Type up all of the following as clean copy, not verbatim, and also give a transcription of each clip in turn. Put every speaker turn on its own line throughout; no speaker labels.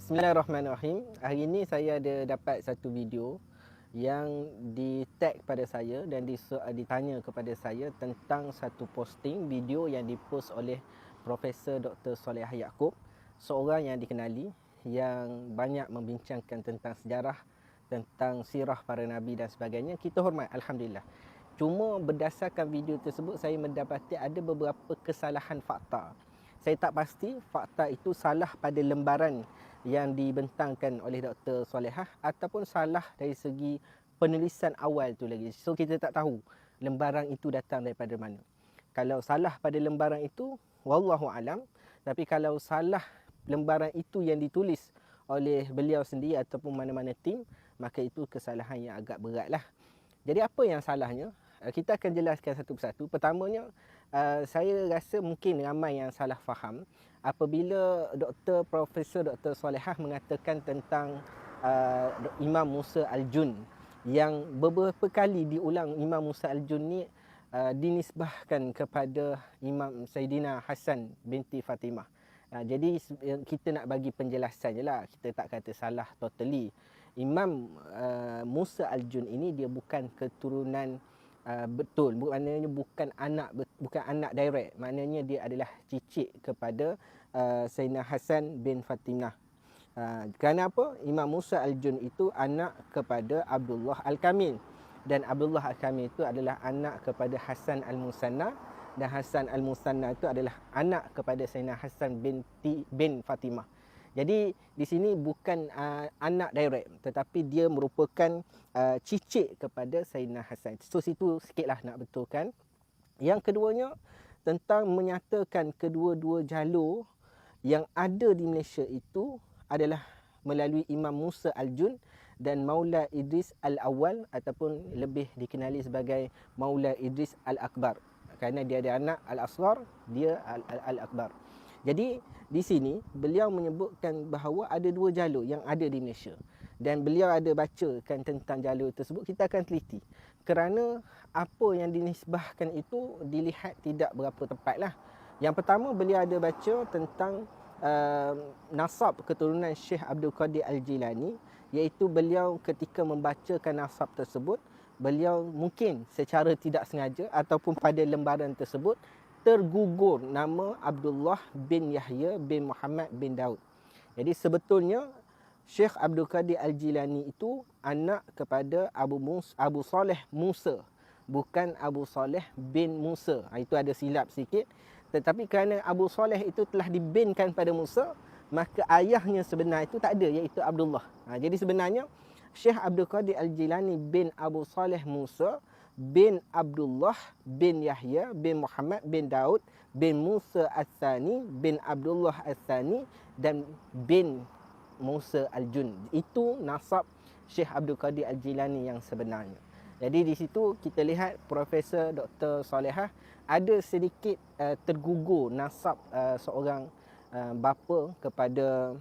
Bismillahirrahmanirrahim. Hari ini saya ada dapat satu video yang di-tag pada saya dan ditanya kepada saya tentang satu posting video yang dipost oleh Profesor Dr. Soleh Yaakob, seorang yang dikenali yang banyak membincangkan tentang sejarah, tentang sirah para nabi dan sebagainya. Kita hormat, alhamdulillah. Cuma berdasarkan video tersebut saya mendapati ada beberapa kesalahan fakta. Saya tak pasti fakta itu salah pada lembaran yang dibentangkan oleh Dr. Solehah ataupun salah dari segi penulisan awal tu lagi. So kita tak tahu lembaran itu datang daripada mana. Kalau salah pada lembaran itu, wallahu alam. Tapi kalau salah lembaran itu yang ditulis oleh beliau sendiri ataupun mana-mana tim, maka itu kesalahan yang agak berat lah. Jadi apa yang salahnya? Kita akan jelaskan satu persatu. Pertamanya, saya rasa mungkin ramai yang salah faham apabila Profesor Dr. Solehah mengatakan tentang Imam Musa Al-Jun, yang beberapa kali diulang Imam Musa Al-Jun ni dinisbahkan kepada Imam Saidina Hasan binti Fatimah. Jadi kita nak bagi penjelasan je lah. Kita tak kata salah totally. Imam Musa Al-Jun ini dia bukan keturunan betul, maknanya bukan anak direct, maknanya dia adalah cicit kepada Sayyidina Hasan bin Fatimah. Kerana apa? Imam Musa Al-Jun itu anak kepada Abdullah Al-Kamil, dan Abdullah Al-Kamil itu adalah anak kepada Hasan Al-Musanna, dan Hasan Al-Musanna itu adalah anak kepada Sayyidina Hasan bin Fatimah. Jadi di sini bukan anak direct, tetapi dia merupakan cicit kepada Sayyidina Hasan. So situ sikitlah nak betulkan. Yang keduanya tentang menyatakan kedua-dua jalur yang ada di Malaysia itu adalah melalui Imam Musa Al-Jun dan Maula Idris Al-Awwal, ataupun lebih dikenali sebagai Maula Idris Al-Akbar. Kerana dia ada anak Al-Asghar, dia Al-Akbar. Jadi di sini beliau menyebutkan bahawa ada dua jalur yang ada di Malaysia, dan beliau ada bacakan tentang jalur tersebut. Kita akan teliti kerana apa yang dinisbahkan itu dilihat tidak berapa tepat lah. Yang pertama, beliau ada baca tentang nasab keturunan Syekh Abdul Qadir Al-Jilani, iaitu beliau ketika membacakan nasab tersebut, beliau mungkin secara tidak sengaja ataupun pada lembaran tersebut tergugur nama Abdullah bin Yahya bin Muhammad bin Daud. Jadi sebetulnya Syekh Abdul Qadir Al-Jilani itu anak kepada Abu Saleh Musa, bukan Abu Saleh bin Musa. Itu ada silap sikit. Tetapi kerana Abu Saleh itu telah dibinkan pada Musa, maka ayahnya sebenar itu tak ada, iaitu Abdullah. Jadi sebenarnya Syekh Abdul Qadir Al-Jilani bin Abu Saleh Musa bin Abdullah bin Yahya bin Muhammad bin Daud bin Musa Al-Thani bin Abdullah Al-Thani dan bin Musa Al-Jun. Itu nasab Syekh Abdul Qadir Al-Jilani yang sebenarnya. Jadi di situ kita lihat Profesor Dr. Solehah ada sedikit tergugur nasab seorang bapa kepada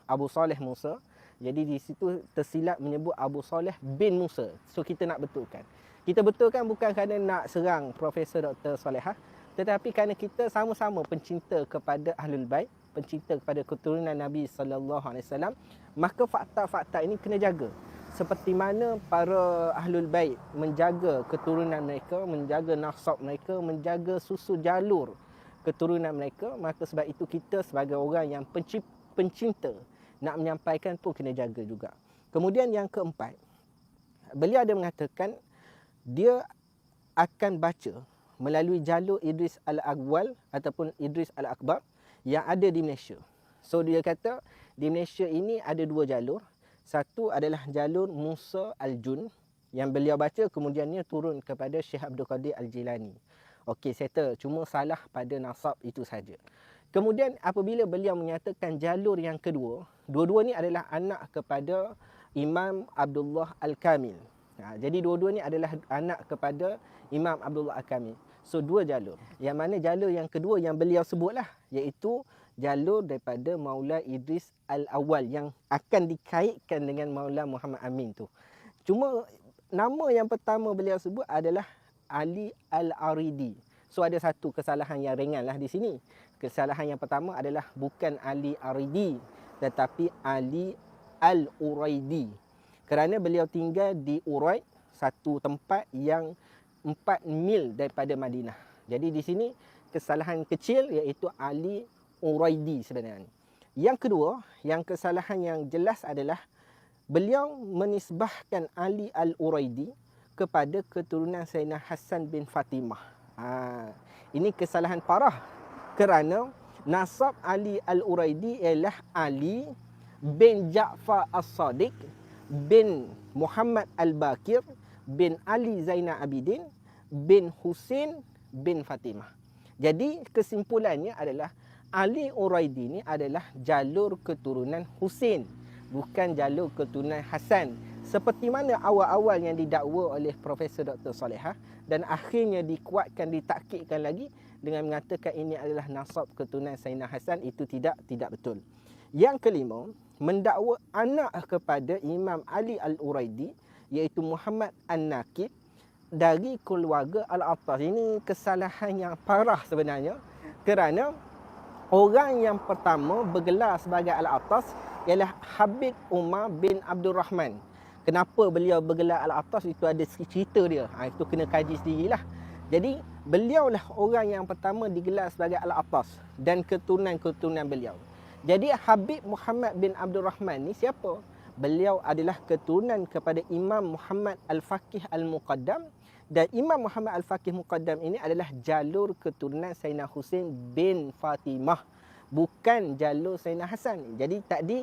Abu Saleh Musa. Jadi di situ tersilap menyebut Abu Saleh bin Musa. So kita nak betulkan. Kita betulkan bukan kerana nak serang Profesor Dr. Solehah, tetapi kerana kita sama-sama pencinta kepada Ahlul Bait, pencinta kepada keturunan Nabi sallallahu alaihi wasallam, maka fakta-fakta ini kena jaga. Seperti mana para Ahlul Bait menjaga keturunan mereka, menjaga nasab mereka, menjaga susu jalur keturunan mereka, maka sebab itu kita sebagai orang yang pencinta nak menyampaikan pun kena jaga juga. Kemudian yang keempat, beliau ada mengatakan dia akan baca melalui jalur Idris Al-Awwal ataupun Idris Al-Akbar yang ada di Malaysia. So dia kata di Malaysia ini ada dua jalur. Satu adalah jalur Musa Al-Jun yang beliau baca, kemudiannya turun kepada Syekh Abdul Qadir Al-Jilani. Okey, settle. Cuma salah pada nasab itu saja. Kemudian apabila beliau menyatakan jalur yang kedua, dua-dua ni adalah anak kepada Imam Abdullah Al-Kamil. Jadi dua-dua ni adalah anak kepada Imam Abdullah Al-Kamil. So dua jalur. Yang mana jalur yang kedua yang beliau sebutlah, iaitu jalur daripada Maula Idris Al-Awwal yang akan dikaitkan dengan Maula Muhammad Amin tu. Cuma nama yang pertama beliau sebut adalah Ali Al-Aridi. So ada satu kesalahan yang ringan lah di sini. Kesalahan yang pertama adalah bukan Ali Aridi, tetapi Ali Al-Uraidi. Kerana beliau tinggal di Uraid, satu tempat yang 4 mil daripada Madinah. Jadi di sini kesalahan kecil iaitu Ali Uraidi sebenarnya. Yang kedua, yang kesalahan yang jelas adalah beliau menisbahkan Ali Al-Uraidi kepada keturunan Sayyidina Hasan bin Fatimah. Ini kesalahan parah kerana nasab Ali Al-Uraidi ialah Ali bin Ja'far As-Sadiq bin Muhammad Al-Bakir bin Ali Zainal Abidin bin Husin bin Fatimah. Jadi kesimpulannya adalah Ali Uraidi ni adalah jalur keturunan Husin, bukan jalur keturunan Hasan. Seperti mana awal-awal yang didakwa oleh Profesor Dr. Salehah dan akhirnya dikuatkan, ditakkidkan lagi dengan mengatakan ini adalah nasab keturunan Sayyidina Hasan, itu tidak betul. Yang kelima, mendakwa anak kepada Imam Ali Al-Uraidi iaitu Muhammad An-Nakib dari keluarga Al-Attas. Ini kesalahan yang parah sebenarnya kerana orang yang pertama bergelar sebagai Al-Attas ialah Habib Umar bin Abdul Rahman. Kenapa beliau bergelar Al-Attas, itu ada cerita dia. Itu kena kaji sendirilah. Jadi beliaulah orang yang pertama digelar sebagai Al-Attas dan keturunan-keturunan beliau. Jadi Habib Muhammad bin Abdul Rahman ni siapa? Beliau adalah keturunan kepada Imam Muhammad Al-Faqih Al-Muqaddam, dan Imam Muhammad Al-Faqih Muqaddam ini adalah jalur keturunan Sayyidina Husin bin Fatimah, bukan jalur Sayyidina Hasan. Jadi tadi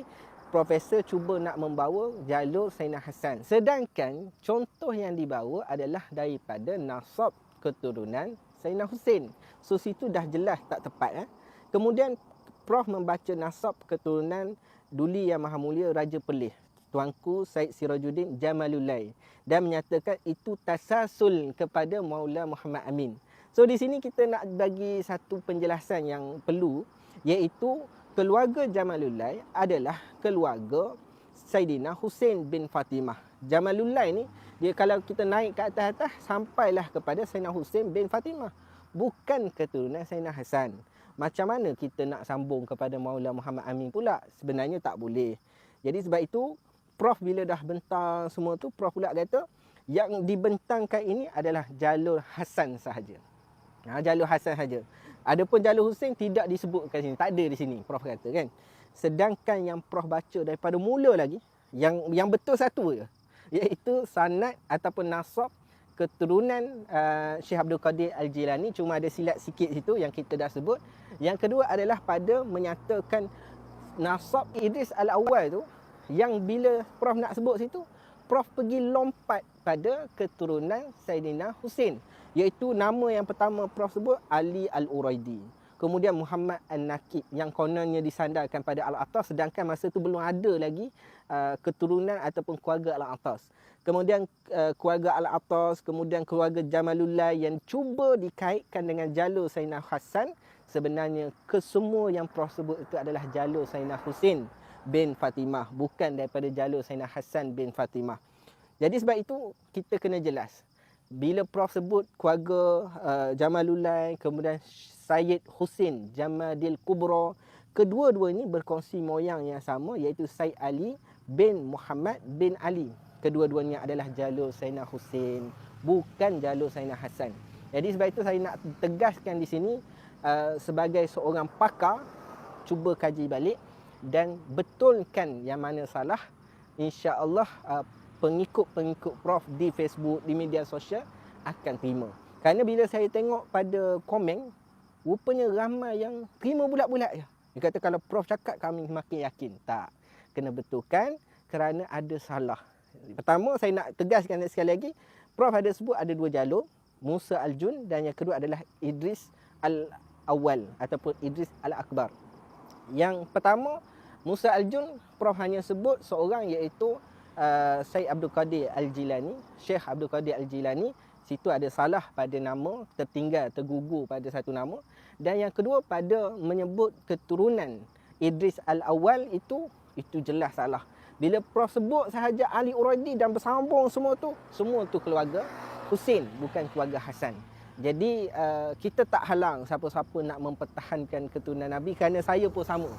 Profesor cuba nak membawa jalur Sayyidina Hasan, sedangkan contoh yang dibawa adalah daripada nasab keturunan Sayyidina Husin. So situ dah jelas tak tepat. Kemudian Prof membaca nasab keturunan Duli Yang Maha Mulia Raja Perlis, Tuanku Said Sirajuddin Jamalulai, dan menyatakan itu tasasul kepada Maula Muhammad Amin. So di sini kita nak bagi satu penjelasan yang perlu, iaitu keluarga Jamalulai adalah keluarga Saidina Husin bin Fatimah. Jamalulai ni, dia kalau kita naik ke atas-atas sampailah kepada Saidina Husin bin Fatimah, bukan keturunan Saidina Hasan. Macam mana kita nak sambung kepada Maula Muhammad Amin pula? Sebenarnya tak boleh. Jadi sebab itu Prof bila dah bentang semua tu, Prof pula kata yang dibentangkan ini adalah jalur Hasan sahaja. Jalur Hasan sahaja. Adapun jalur Husin tidak disebutkan sini, tak ada di sini, Prof kata kan. Sedangkan yang Prof baca daripada mula lagi, yang betul satu je, iaitu sanad ataupun nasab keturunan Syekh Abdul Qadir Al-Jilani. Cuma ada silap sikit situ yang kita dah sebut. Yang kedua adalah pada menyatakan nasab Idris Al-Awwal tu, yang bila Prof nak sebut situ, Prof pergi lompat pada keturunan Saidina Husin, iaitu nama yang pertama Prof sebut Ali Al-Uraidi. Kemudian Muhammad An-Nakib yang kononnya disandarkan pada Al-Attas, sedangkan masa tu belum ada lagi keturunan ataupun keluarga Al-Attas. Kemudian keluarga Al-Attas, kemudian keluarga Jamalullah yang cuba dikaitkan dengan jalur Sayyidina Hasan. Sebenarnya kesemua yang Prof sebut itu adalah jalur Sayyidina Husin bin Fatimah, bukan daripada jalur Sayyidina Hasan bin Fatimah. Jadi sebab itu kita kena jelas. Bila Prof sebut keluarga Jamalullah, kemudian Sayyid Husin Jamadil Kubra, kedua-dua ini berkongsi moyang yang sama, iaitu Sayyid Ali bin Muhammad bin Ali. Kedua-duanya adalah jalur Sayyidina Husin, bukan jalur Sayyidina Hasan. Jadi sebab itu saya nak tegaskan di sini, sebagai seorang pakar, cuba kaji balik dan betulkan yang mana salah. InsyaAllah pengikut-pengikut Prof di Facebook, di media sosial akan terima. Kerana bila saya tengok pada komen, rupanya ramai yang terima bulat-bulat je. Dia kata kalau Prof cakap kami makin yakin. Tak, kena betulkan kerana ada salah. Pertama saya nak tegaskan sekali lagi, Prof ada sebut ada dua jalur, Musa Al-Jun, dan yang kedua adalah Idris Al-Awwal ataupun Idris Al-Akbar. Yang pertama Musa Al-Jun, Prof hanya sebut seorang, iaitu Syekh Abdul Qadir Al-Jilani, Syekh Abdul Qadir Al-Jilani. Situ ada salah pada nama, tertinggal, tergugur pada satu nama. Dan yang kedua pada menyebut keturunan Idris Al-Awwal, itu jelas salah. Bila Prof sebut sahaja Ali Uraidi dan bersambung semua tu keluarga Husin, bukan keluarga Hasan. Jadi kita tak halang siapa-siapa nak mempertahankan keturunan Nabi, kerana saya pun sama.